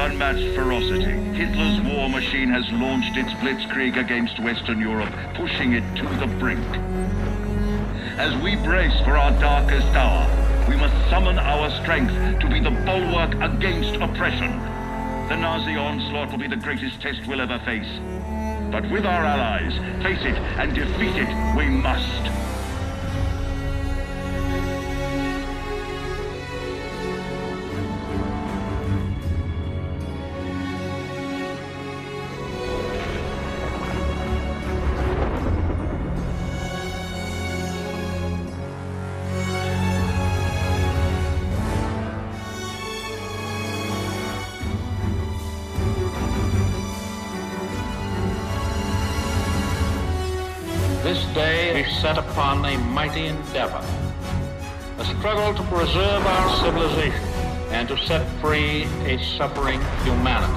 unmatched ferocity, Hitler's war machine has launched its blitzkrieg against Western Europe, pushing it to the brink. As we brace for our darkest hour, we must summon our strength to be the bulwark against oppression. The Nazi onslaught will be the greatest test we'll ever face. But with our allies, face it and defeat it we must. This day is set upon a mighty endeavor, a struggle to preserve our civilization and to set free a suffering humanity.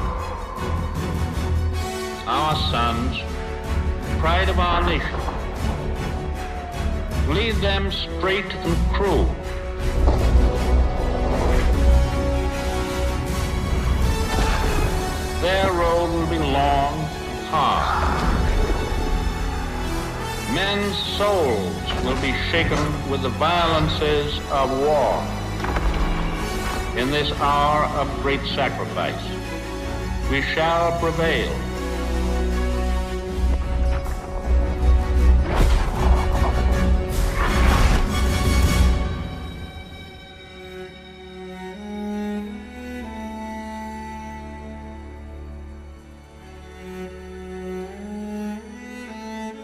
Our sons, pride of our nation, lead them straight and true. Their road will be long and hard. Men's souls will be shaken with the violences of war. In this hour of great sacrifice, we shall prevail.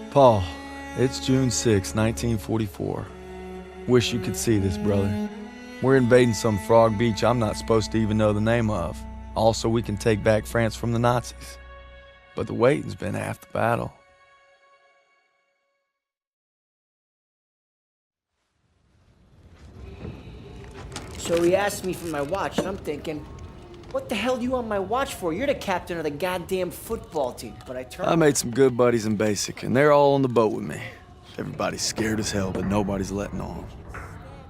Paul, it's June 6, 1944. Wish you could see this, brother. We're invading some frog beach I'm not supposed to even know the name of. Also, we can take back France from the Nazis. But the waiting's been half the battle. So he asked me for my watch, and I'm thinking, what the hell are you on my watch for? You're the captain of the goddamn football team. But I made some good buddies in basic, and they're all on the boat with me. Everybody's scared as hell, but nobody's letting on.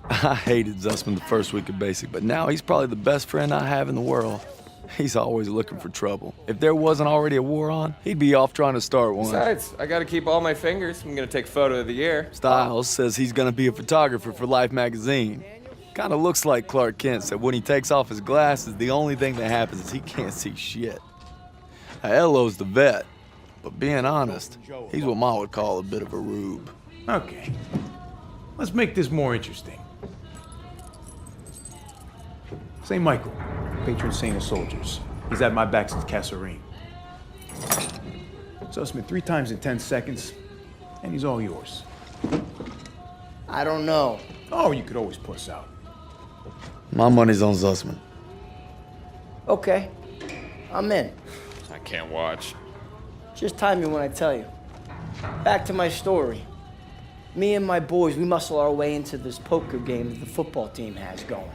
I hated Zussman the first week of basic, but now he's probably the best friend I have in the world. He's always looking for trouble. If there wasn't already a war on, he'd be off trying to start one. Besides, I gotta keep all my fingers. I'm gonna take photo of the year. Styles says he's gonna be a photographer for Life magazine. Kinda looks like Clark Kent said when he takes off his glasses, the only thing that happens is he can't see shit. Elo's the vet, but being honest, he's what Ma would call a bit of a rube. Okay, let's make this more interesting. St. Michael, patron saint of soldiers. He's at my back since Kasserine. Zussman 3 times in 10 seconds, and he's all yours. I don't know. Oh, you could always puss out. My money's on Zussman. Okay, I'm in. I can't watch. Just time me when I tell you. Back to my story. Me and my boys, we muscle our way into this poker game that the football team has going.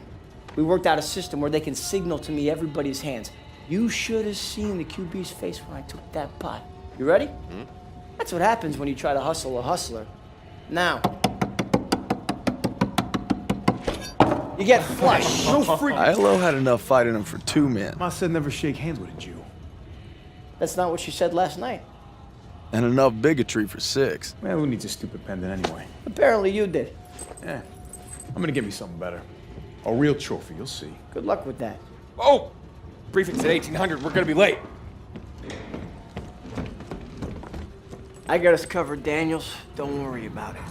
We worked out a system where they can signal to me everybody's hands. You should have seen the QB's face when I took that pot. You ready? Mm-hmm. That's what happens when you try to hustle a hustler. Now, you get flushed. No freak. Ilo had enough fight in him for 2 men. Ma said never shake hands with a Jew. That's not what she said last night. And enough bigotry for 6. Man, who needs a stupid pendant anyway? Apparently you did. Yeah, I'm gonna get me something better. A real trophy, you'll see. Good luck with that. Oh! Briefing's at 1800. We're gonna be late. I got us covered, Daniels. Don't worry about it.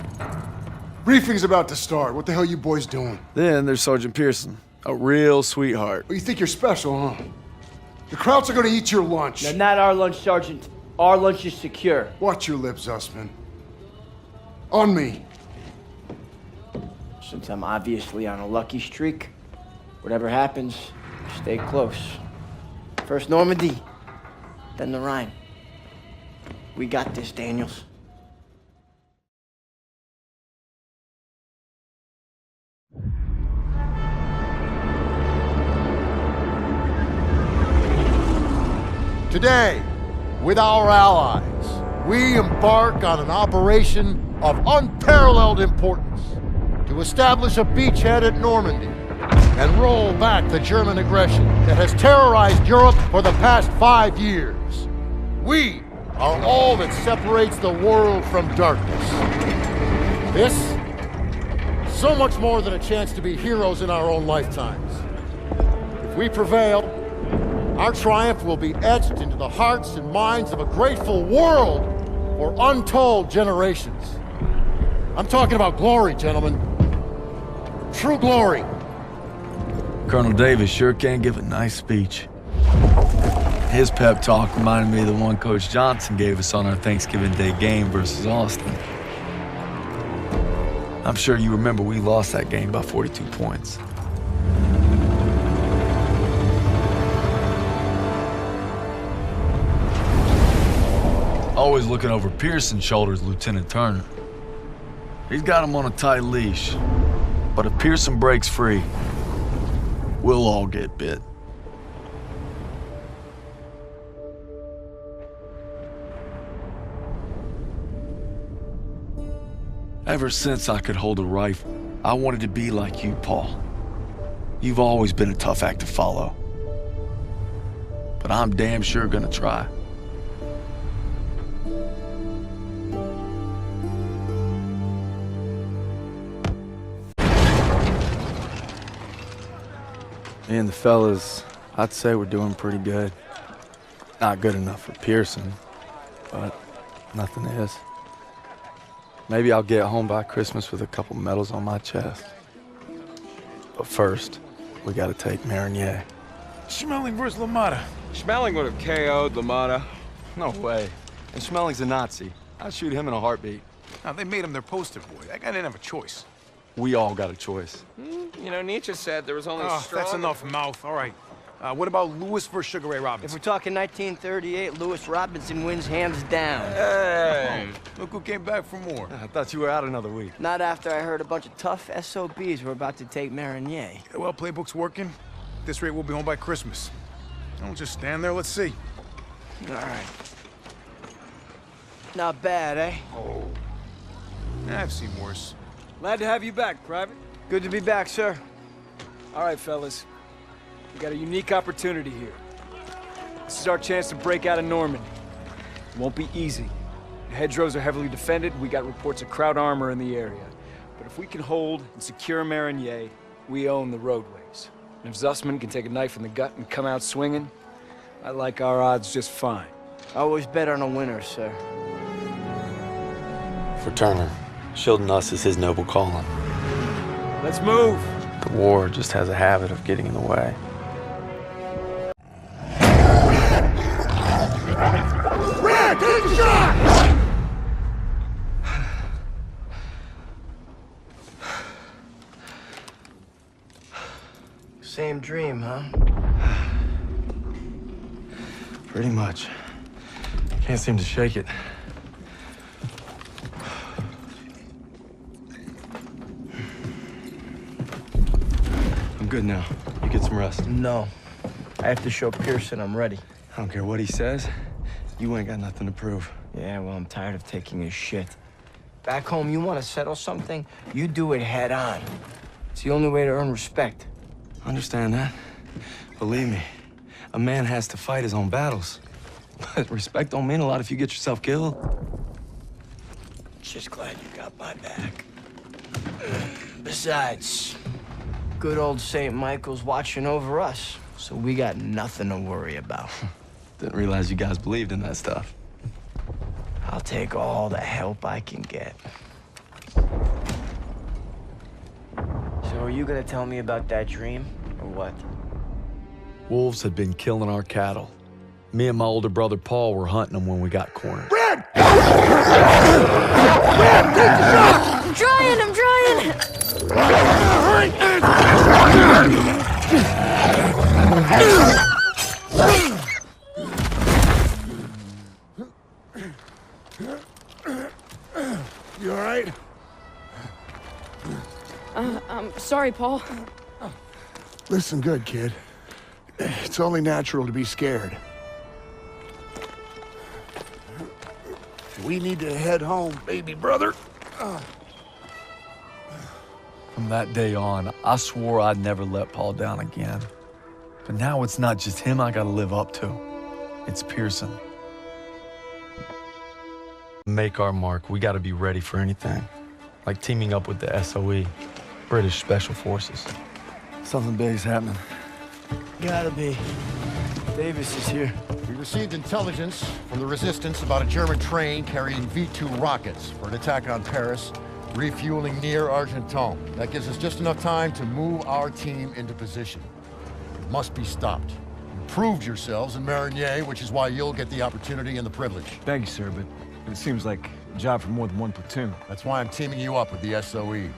Briefing's about to start. What the hell you boys doing? Then there's Sergeant Pearson, a real sweetheart. Well, you think you're special, huh? The Krauts are gonna eat your lunch. Now, not our lunch, Sergeant. Our lunch is secure. Watch your lips, Zussman. On me. Since I'm obviously on a lucky streak, whatever happens, stay close. First Normandy, then the Rhine. We got this, Daniels. Today, with our allies, we embark on an operation of unparalleled importance to establish a beachhead at Normandy. and roll back the German aggression that has terrorized Europe for the past 5 years. We are all that separates the world from darkness. This, so much more than a chance to be heroes in our own lifetimes. If we prevail, our triumph will be etched into the hearts and minds of a grateful world for untold generations. I'm talking about glory, gentlemen. True glory. Colonel Davis sure can give a nice speech. His pep talk reminded me of the one Coach Johnson gave us on our Thanksgiving Day game versus Austin. I'm sure you remember we lost that game by 42 points. Always looking over Pearson's shoulders, Lieutenant Turner. He's got him on a tight leash, but if Pearson breaks free, we'll all get bit. Ever since I could hold a rifle, I wanted to be like you, Paul. You've always been a tough act to follow, but I'm damn sure gonna try. Me and the fellas, I'd say we're doing pretty good. Not good enough for Pearson, but nothing is. Maybe I'll get home by Christmas with a couple medals on my chest. But first, we gotta take Marigny. Schmeling versus LaMotta. Schmeling would have KO'd LaMotta. No way. And Schmeling's a Nazi. I'd shoot him in a heartbeat. Now, they made him their poster boy. That guy didn't have a choice. We all got a choice. You know, Nietzsche said there was only strong... That's enough mouth. All right. What about Lewis versus Sugar Ray If Robinson? we're talking 1938, Lewis Robinson wins hands down. Hey! Look who came back for more. I thought you were out another week. Not after I heard a bunch of tough SOBs were about to take Marigny. Yeah, well, playbook's working. At this rate, we'll be home by Christmas. Don't just stand there. Let's see. All right. Not bad, eh? Oh. I've seen worse. Glad to have you back, Private. Good to be back, sir. All right, fellas. We got a unique opportunity here. This is our chance to break out of Normandy. It won't be easy. The hedgerows are heavily defended. We got reports of Kraut armor in the area. But if we can hold and secure Marigny, we own the roadways. And if Zussman can take a knife in the gut and come out swinging, I like our odds just fine. Always bet on a winner, sir. For Turner, shielding us is his noble calling. Let's move! The war just has a habit of getting in the way. Red, take a shot! Same dream, huh? Pretty much. Can't seem to shake it. I'm good now. You get some rest. No. I have to show Pearson I'm ready. I don't care what he says. You ain't got nothing to prove. Yeah, well, I'm tired of taking his shit. Back home, you want to settle something, you do it head on. It's the only way to earn respect. Understand that. Believe me, a man has to fight his own battles. But respect don't mean a lot if you get yourself killed. Just glad you got my back. Besides, good old St. Michael's watching over us, so we got nothing to worry about. Didn't realize you guys believed in that stuff. I'll take all the help I can get. So are you gonna tell me about that dream, or what? Wolves had been killing our cattle. Me and my older brother Paul were hunting them when we got cornered. Red! Red, take the shot! I'm trying! You all right? I'm sorry, Paul. Listen good, kid. It's only natural to be scared. We need to head home, baby brother. From that day on, I swore I'd never let Paul down again. But now it's not just him I gotta live up to. It's Pearson. Make our mark, we gotta be ready for anything. Like teaming up with the SOE, British Special Forces. Something big's happening. Gotta be. Davis is here. We received intelligence from the Resistance about a German train carrying V-2 rockets for an attack on Paris, refueling near Argenton. That gives us just enough time to move our team into position. It must be stopped. You proved yourselves in Marigny, which is why you'll get the opportunity and the privilege. Thank you, sir, but it seems like a job for more than one platoon. That's why I'm teaming you up with the SOE.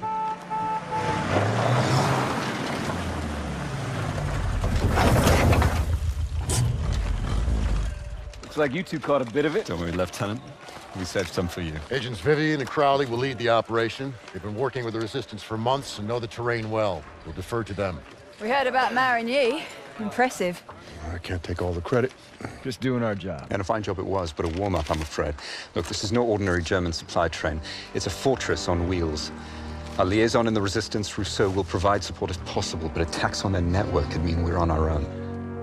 Looks like you two caught a bit of it. Don't worry, Lieutenant. We saved some for you. Agents Vivian and Crowley will lead the operation. They've been working with the Resistance for months and know the terrain well. We'll defer to them. We heard about Marigny. Impressive. I can't take all the credit. Just doing our job. And a fine job it was, but a warm-up, I'm afraid. Look, this is no ordinary German supply train. It's a fortress on wheels. Our liaison in the Resistance, Rousseau, will provide support if possible, but attacks on their network could mean we're on our own.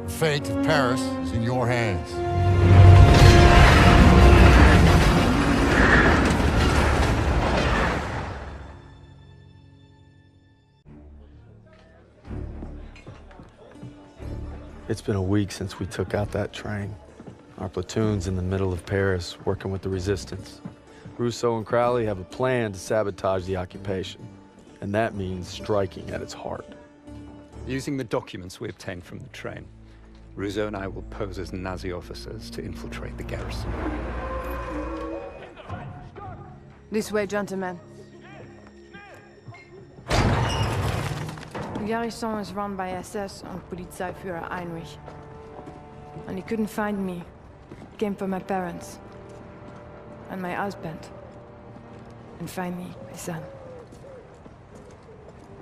The fate of Paris is in your hands. It's been a week since we took out that train. Our platoon's in the middle of Paris, working with the Resistance. Rousseau and Crowley have a plan to sabotage the occupation, and that means striking at its heart. Using the documents we obtained from the train, Rousseau and I will pose as Nazi officers to infiltrate the garrison. This way, gentlemen. The garrison is run by SS and Polizeiführer Heinrich. And he couldn't find me. He came for my parents. And my husband. And finally, my son.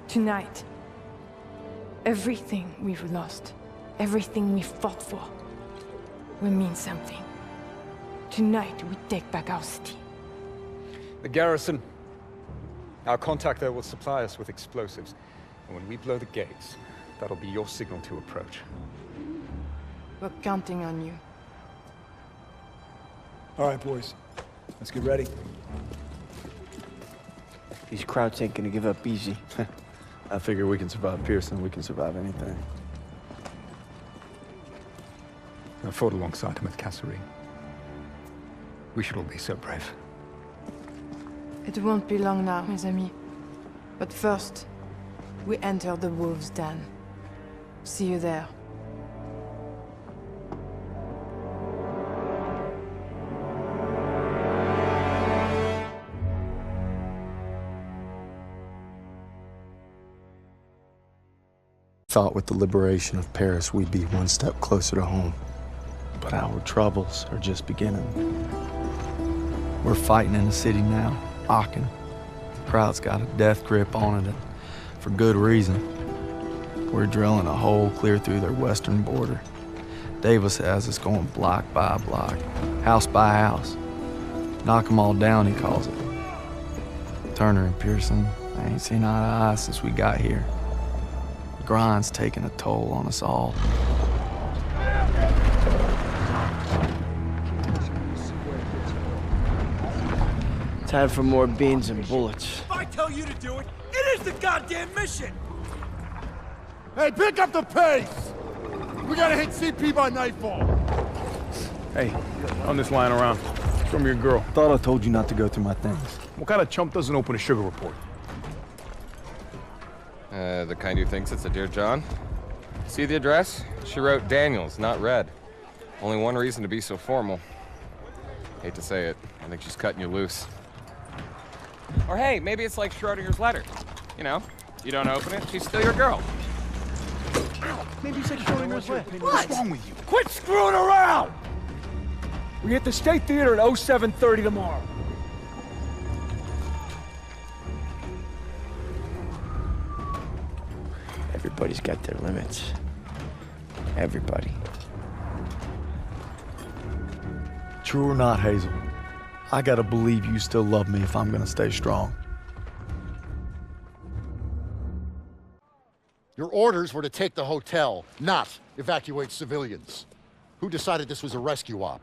Tonight, everything we've lost, everything we fought for, will mean something. Tonight, we take back our city. The garrison. Our contact there will supply us with explosives. And when we blow the gates, that'll be your signal to approach. We're counting on you. All right, boys. Let's get ready. These Krauts ain't gonna give up easy. I figure we can survive Pearson, we can survive anything. I fought alongside him at Kasserine. We should all be so brave. It won't be long now, mes amis. But first, we enter the wolves' den. See you there. Thought with the liberation of Paris we'd be one step closer to home. But our troubles are just beginning. We're fighting in the city now, Aachen. The crowd's got a death grip on it, and for good reason. We're drilling a hole clear through their western border. Davis has us going block by block, house by house. Knock 'em all down, he calls it. Turner and Pearson, I ain't seen eye to eye since we got here. The grind's taking a toll on us all. Time for more beans and bullets. If I tell you to do it, it is the goddamn mission! Hey, pick up the pace! We gotta hit CP by nightfall. Hey, run this line around. Show me your girl. Thought I told you not to go through my things. What kind of chump doesn't open a sugar report? The kind who thinks it's a Dear John. See the address? She wrote Daniels, not Red. Only one reason to be so formal. Hate to say it, I think she's cutting you loose. Or hey, maybe it's like Schrodinger's letter. You know, you don't open it, she's still your girl. Maybe it's like Schrodinger's letter. What's wrong with you? Quit screwing around! We hit the State Theater at 07:30 tomorrow. Everybody's got their limits. Everybody. True or not, Hazel, I gotta believe you still love me if I'm gonna stay strong. Your orders were to take the hotel, not evacuate civilians. Who decided this was a rescue op?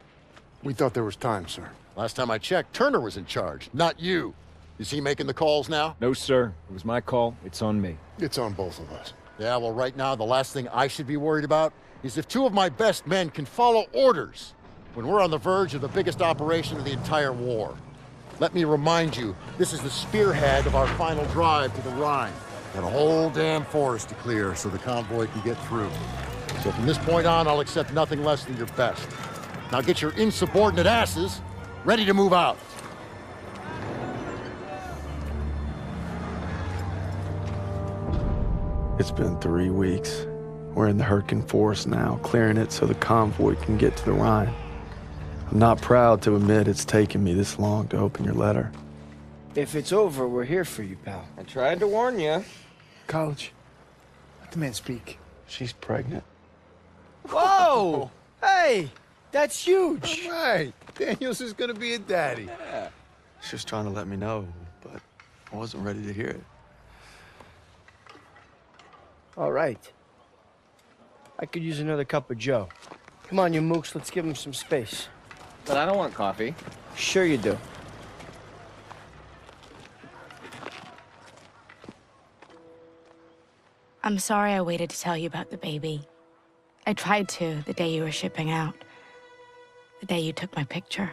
We thought there was time, sir. Last time I checked, Turner was in charge, not you. Is he making the calls now? No, sir. It was my call. It's on me. It's on both of us. Yeah, well, right now, the last thing I should be worried about is if two of my best men can follow orders when we're on the verge of the biggest operation of the entire war. Let me remind you, this is the spearhead of our final drive to the Rhine. Got a whole damn forest to clear so the convoy can get through. So from this point on, I'll accept nothing less than your best. Now get your insubordinate asses ready to move out. It's been 3 weeks. We're in the Hurtgen Forest now, clearing it so the convoy can get to the Rhine. I'm not proud to admit it's taken me this long to open your letter. If it's over, we're here for you, pal. I tried to warn you. College. Let the man speak. She's pregnant. Whoa! Hey, that's huge. Right. Daniels is gonna be a daddy. Yeah. She was trying to let me know, but I wasn't ready to hear it. All right. I could use another cup of joe. Come on, you mooks, let's give him some space. But I don't want coffee. Sure you do. I'm sorry I waited to tell you about the baby. I tried to the day you were shipping out. The day you took my picture.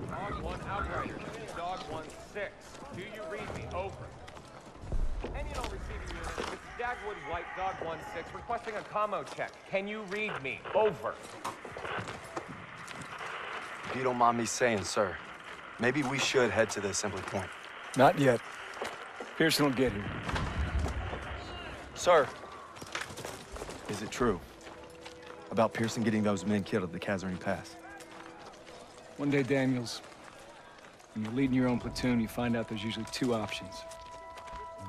Dog 1 outrider. Dog 1-6. Do you read me? Over. Any and all receiving units. This is WWII, Dog 1-6, requesting a commo check. Can you read me? Over. If you don't mind me saying, sir, maybe we should head to the assembly point. Not yet. Pearson will get here. Sir, is it true about Pearson getting those men killed at the Kazarine Pass? One day, Daniels, when you're leading your own platoon, you find out there's usually two options.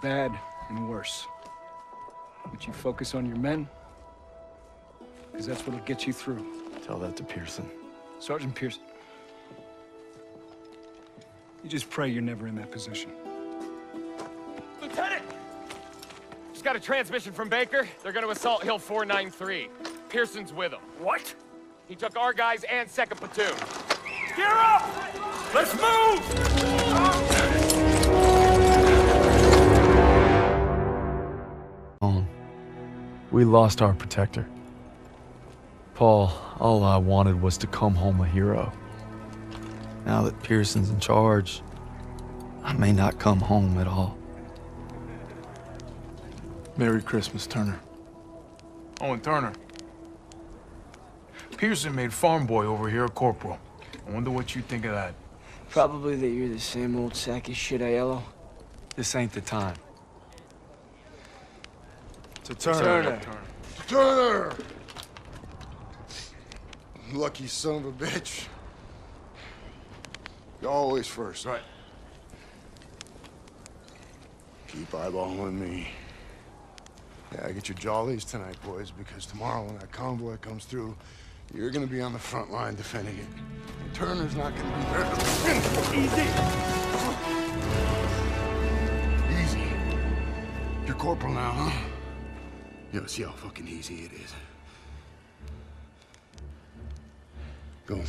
Bad and worse. But you focus on your men, because that's what'll get you through. Tell that to Pearson. Sergeant Pearson. You just pray you're never in that position. Lieutenant! Just got a transmission from Baker. They're gonna assault Hill 493. Pearson's with them. What? He took our guys and 2nd platoon. Gear up! Let's move! We lost our protector. Paul, all I wanted was to come home a hero. Now that Pearson's in charge, I may not come home at all. Merry Christmas, Turner. Oh, and Turner. Pearson made farm boy over here a corporal. I wonder what you think of that. Probably that you're the same old sack of shit, Aiello. This ain't the time. To Turner. Turner! Lucky son of a bitch. You're always first. Right. Keep eyeballing me. Yeah, get your jollies tonight, boys, because tomorrow when that convoy comes through, you're gonna be on the front line defending it. And Turner's not gonna be there. Easy! Easy. You're corporal now, huh? Yo, see how fucking easy it is. Go.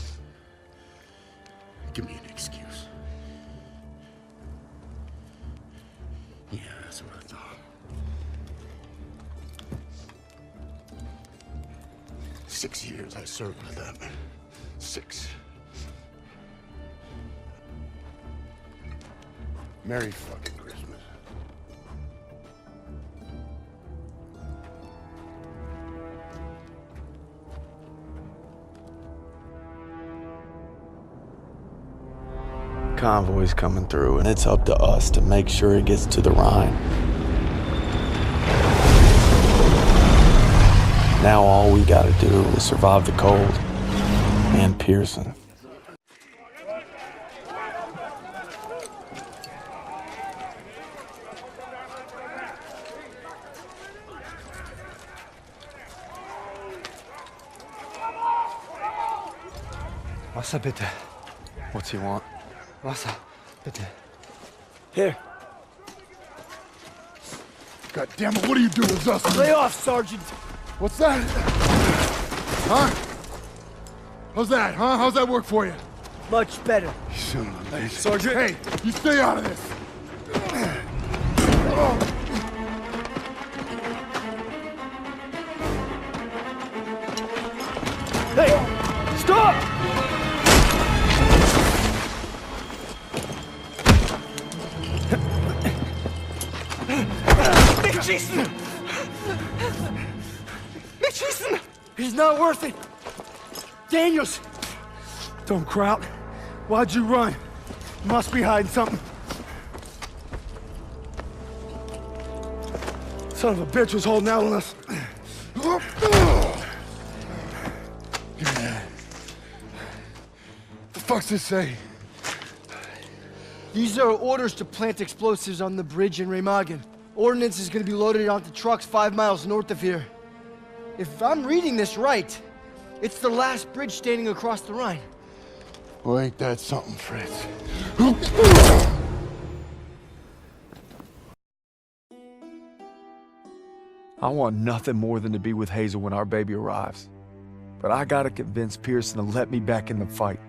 Give me an excuse. Yeah, that's what I thought. 6 years I served with that man. 6. Merry fucking Christmas. Convoy's coming through, and it's up to us to make sure it gets to the Rhine. Now all we gotta do is survive the cold and Pearson. Wasser bitte. What's he want? Wasser, bitte. Here. God damn it, what are you doing, Zussman? Lay off, Sergeant. What's that? Huh? How's that, huh? How's that work for you? Much better. You son of a bitch. Sergeant! Hey, you stay out of this! Hey! Stop! Jason! Jason! He's not worth it! Daniels! Don't crowd. Why'd you run? Must be hiding something. Son of a bitch was holding out on us. The fuck's this say? These are orders to plant explosives on the bridge in Remagen. Ordnance is gonna be loaded onto trucks 5 miles north of here. If I'm reading this right, it's the last bridge standing across the Rhine. Well, ain't that something, Fritz? I want nothing more than to be with Hazel when our baby arrives. But I gotta convince Pearson to let me back in the fight.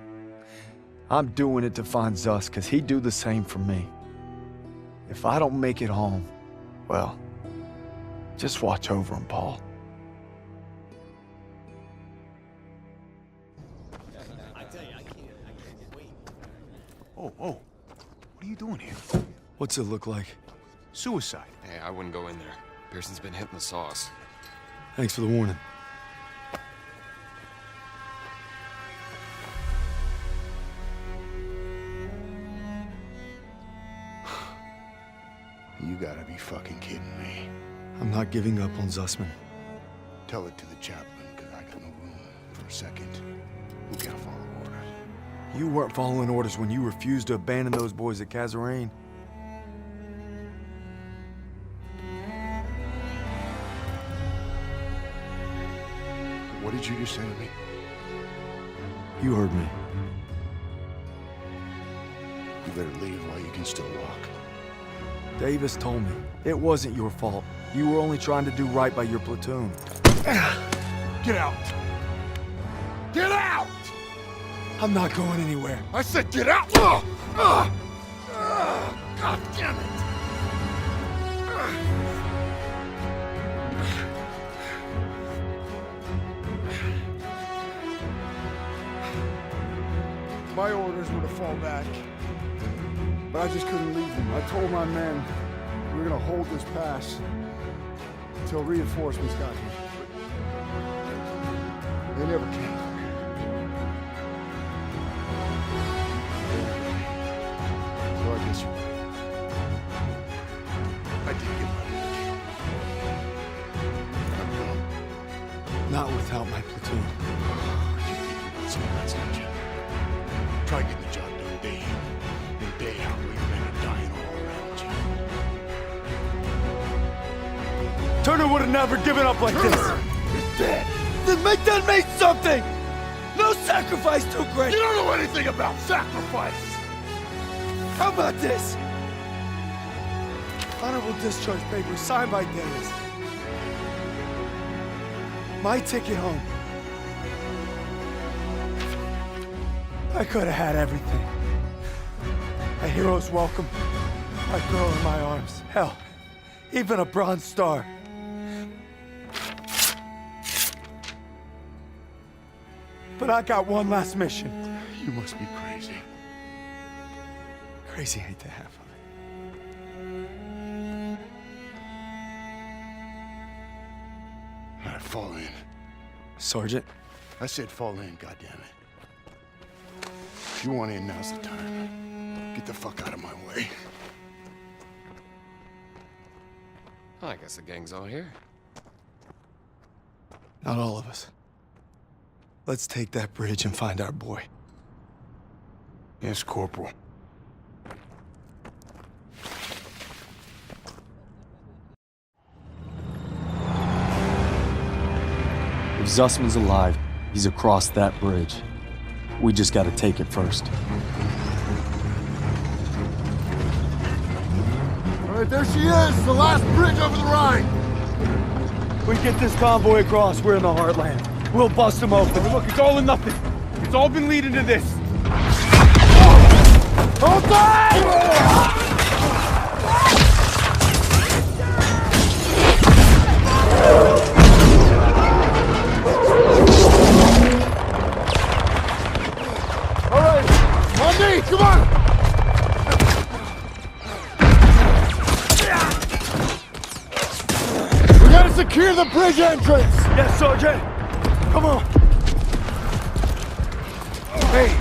I'm doing it to find Zus, because he'd do the same for me. If I don't make it home, well, just watch over him, Paul. Oh, what are you doing here? What's it look like? Suicide. Hey, I wouldn't go in there. Pearson's been hitting the sauce. Thanks for the warning. You gotta be fucking kidding me. I'm not giving up on Zussman. Tell it to the chaplain, because I got no room for a second. Who can't follow orders? You weren't following orders when you refused to abandon those boys at Kazarane. What did you just say to me? You heard me. You better leave while you can still walk. Davis told me it wasn't your fault. You were only trying to do right by your platoon. Get out! Get out! I'm not going anywhere. I said get out! God damn it! My orders were to fall back. But I just couldn't leave them. I told my men we were gonna hold this pass until reinforcements got here. They never came. So I guess you're right. I did get my men killed. I'm wrong. Not without my platoon. You think you're not some nuts, don't you? Try getting the job done day in and day out while your men are dying all around you. Turner would have never given up like this. He's dead. Then make that mean something! No sacrifice too great! You don't know anything about sacrifice! How about this? Honorable discharge paper signed by Dennis. My ticket home. I could have had everything. A hero's welcome, my girl in my arms. Hell, even a Bronze Star. But I got one last mission. You must be crazy. Crazy ain't the half of it. All right, fall in. Sergeant? I said fall in, goddammit. If you want in, now's the time. Get the fuck out of my way. Well, I guess the gang's all here. Not all of us. Let's take that bridge and find our boy. Yes, Corporal. If Zussman's alive, he's across that bridge. We just gotta take it first. All right, right, there she is, the last bridge over the Rhine. We get this convoy across, we're in the heartland. We'll bust them open. Look, it's all or nothing. It's all been leading to this. Hold tight! All right, on me, come on! We gotta secure the bridge entrance! Yes, Sergeant. Come on. Hey,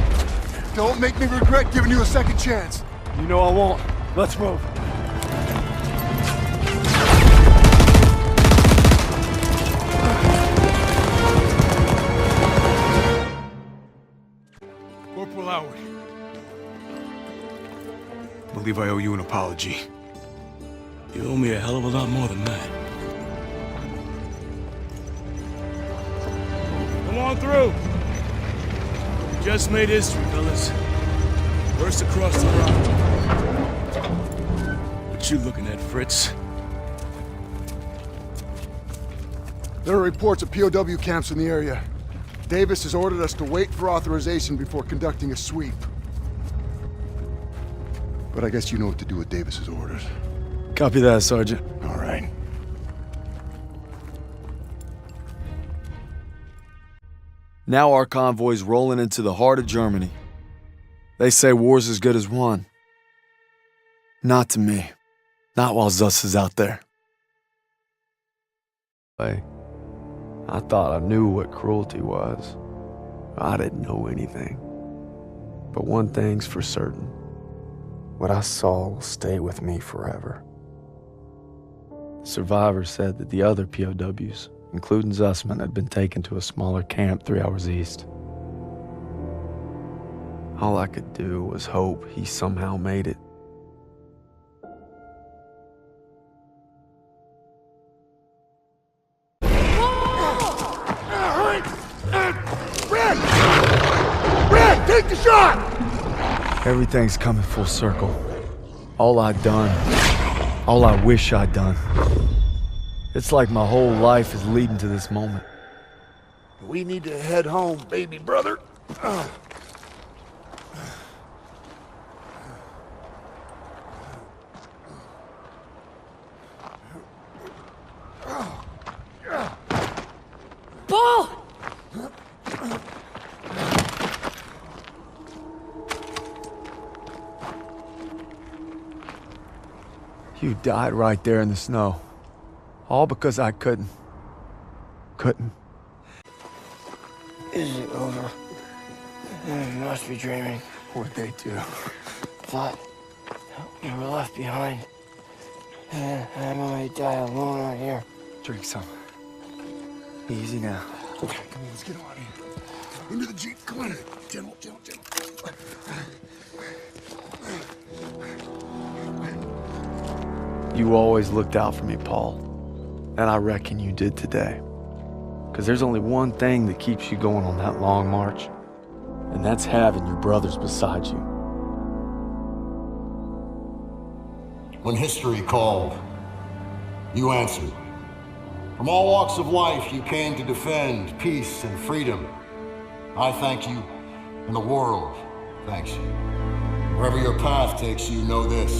don't make me regret giving you a second chance. You know I won't. Let's move. Corporal Howard. I believe I owe you an apology. You owe me a hell of a lot more than that. Come on through. We just made history, fellas. First across the Rhine. What you looking at, Fritz? There are reports of POW camps in the area. Davis has ordered us to wait for authorization before conducting a sweep. But I guess you know what to do with Davis's orders. Copy that, Sergeant. All right. Now our convoy's rolling into the heart of Germany. They say war's as good as won. Not to me. Not while Zuss is out there. I thought I knew what cruelty was. I didn't know anything. But one thing's for certain. What I saw will stay with me forever. The survivors said that the other POWs, including Zussman, had been taken to a smaller camp 3 hours east. All I could do was hope he somehow made it. Red, take the shot! Everything's coming full circle. All I'd done, all I wish I'd done. It's like my whole life is leading to this moment. We need to head home, baby brother. Paul! You died right there in the snow. All because I couldn't. Is it over? You must be dreaming. What'd they do? Thought you were left behind. And I'm going to die alone out here. Drink some. Easy now. Come on, let's get on here. Into the Jeep, come on. Gentle. You always looked out for me, Paul. And I reckon you did today. Because there's only one thing that keeps you going on that long march. And that's having your brothers beside you. When history called, you answered. From all walks of life, you came to defend peace and freedom. I thank you, and the world thanks you. Wherever your path takes you, know this.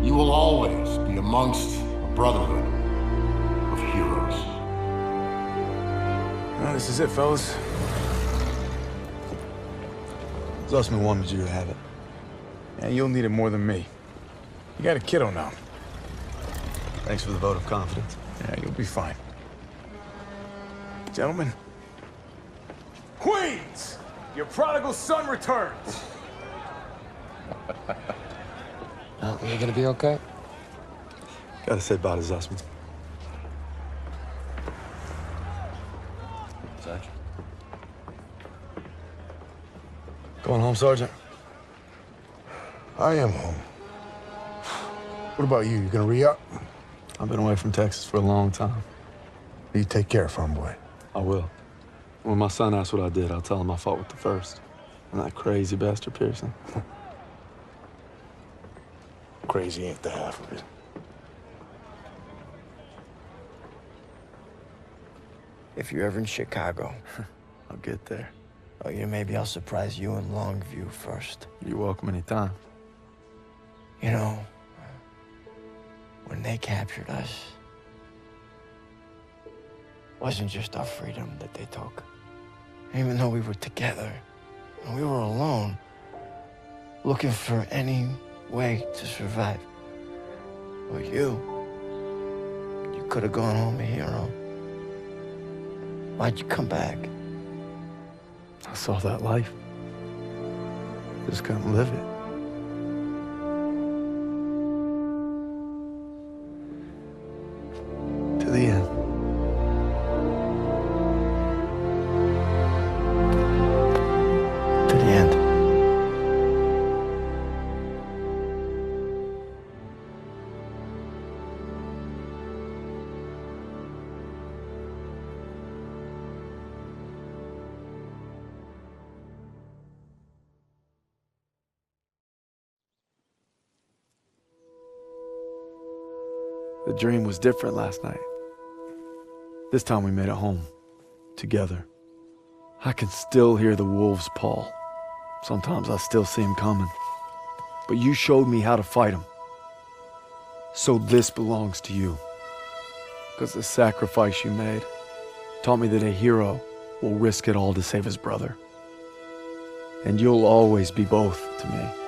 You will always be amongst a brotherhood of heroes. Well, this is it, fellas. Zussman wanted you to have it. Yeah, you'll need it more than me. You got a kiddo now. Thanks for the vote of confidence. Yeah, you'll be fine. Gentlemen. Queens! Your prodigal son returns! You gonna be okay? Gotta say bye to Zussman. Sergeant. Going home, Sergeant? I am home. What about you? You gonna re-up? I've been away from Texas for a long time. You take care, farm boy. I will. When my son asks what I did, I'll tell him I fought with the first. And that crazy bastard Pearson. Crazy ain't the half of it. If you're ever in Chicago, I'll get there. oh, yeah, maybe I'll surprise you in Longview first. You're welcome anytime. You know, when they captured us, it wasn't just our freedom that they took. Even though we were together, and we were alone, looking for any way to survive. But you could have gone home a hero. Why'd you come back? I saw that life. Just couldn't live it. To the end. To the end. The dream was different last night. This time we made it home, together. I can still hear the wolves' paw. Sometimes I still see them coming. But you showed me how to fight them. So this belongs to you. Because the sacrifice you made taught me that a hero will risk it all to save his brother. And you'll always be both to me.